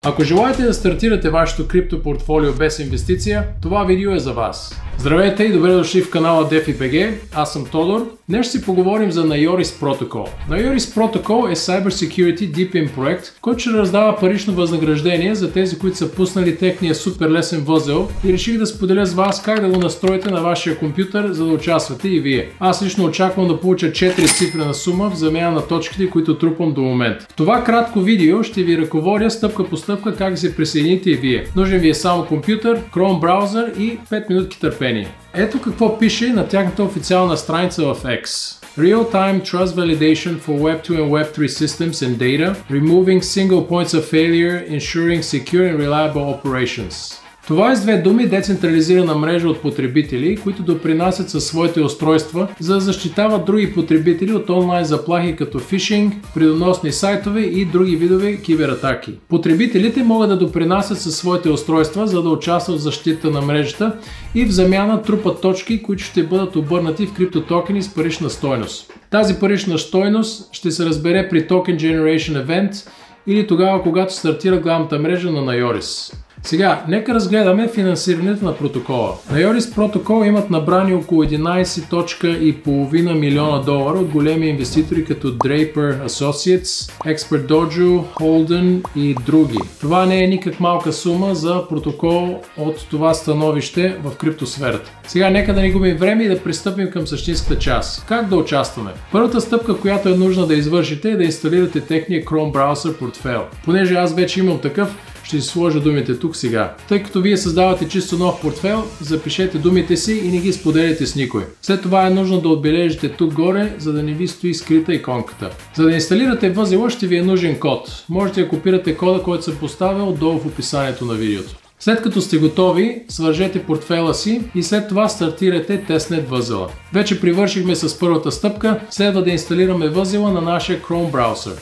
Ако желаете да стартирате вашето криптопортфолио без инвестиция, това видео е за вас. Здравейте и добре дошли в канала DeFi.bg, аз съм Тодор. Днес ще си поговорим за Nayoris Protocol. Nayoris Protocol е Cybersecurity Deepin проект, който ще раздава парично възнаграждение за тези, които са пуснали техния супер лесен възел и реших да споделя с вас как да го настроите на вашия компютър, за да участвате и вие. Аз лично очаквам да получа 4 цифрена сума в замяна на точките, които трупам до момента. В това кратко видео ще ви ръководя стъпка по стъпка как да се присъедините и вие. Нужен ви е само компютър, Chrome браузър и 5 минутки търпение. Ето какво пише на тяхната официална страница в X. Real-time trust validation for Web2 and Web3 systems and data, removing single points of failure, ensuring secure and reliable operations. Това е с две думи децентрализирана мрежа от потребители, които допринасят със своите устройства, за да защитават други потребители от онлайн заплахи като фишинг, вредоносни сайтове и други видове кибератаки. Потребителите могат да допринасят със своите устройства, за да участват в защита на мрежата и в замяна трупат точки, които ще бъдат обърнати в криптотокени с парична стойност. Тази парична стойност ще се разбере при Token Generation Event или тогава, когато стартира главната мрежа на Nayoris. Сега, нека разгледаме финансирането на протокола. Nayoris Protocol имат набрани около 11,5 милиона долара от големи инвеститори като Draper Associates, Expert Dojo, Holden и други. Това не е никак малка сума за протокол от това становище в криптосферата. Сега нека да не губим време и да пристъпим към същинската част. Как да участваме? Първата стъпка, която е нужна да извършите, е да инсталирате техния Chrome браузър портфейл. Понеже аз вече имам такъв, ще си сложа думите тук сега. Тъй като вие създавате чисто нов портфейл, запишете думите си и не ги споделяте с никой. След това е нужно да отбележите тук горе, за да не ви стои скрита иконката. За да инсталирате възела ще ви е нужен код. Можете да копирате кода, който съм поставил долу в описанието на видеото. След като сте готови, свържете портфейла си и след това стартирате тестнет възела. Вече привършихме с първата стъпка, следва да инсталираме възела на нашия Chrome браузър.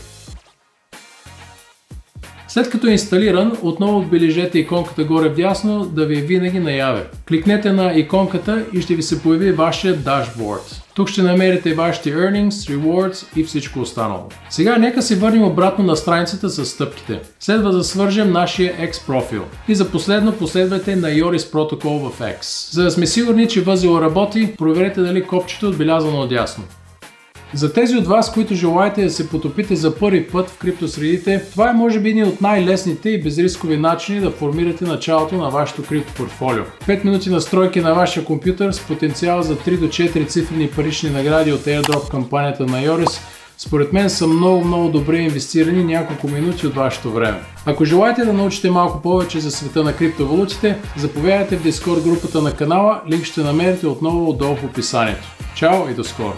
След като е инсталиран, отново отбележете иконката горе вдясно да ви е винаги наяве. Кликнете на иконката и ще ви се появи вашия дашборд. Тук ще намерите вашите earnings, rewards и всичко останало. Сега нека се върнем обратно на страницата с стъпките. Следва да свържем нашия X профил. И за последно последвайте Nayoris Protocol в X. За да сме сигурни, че възел работи, проверете дали копчето е отбелязано отдясно. За тези от вас, които желаете да се потопите за първи път в криптосредите, това е може би един от най-лесните и безрискови начини да формирате началото на вашето криптопортфолио. 5 минути настройки на вашия компютър с потенциал за 3 до 4 цифрени парични награди от Airdrop кампанията на Nayoris, според мен са много добре инвестирани няколко минути от вашето време. Ако желаете да научите малко повече за света на криптовалутите, заповядайте в Discord групата на канала, линк ще намерите отново отдолу в описанието. Чао и до скоро!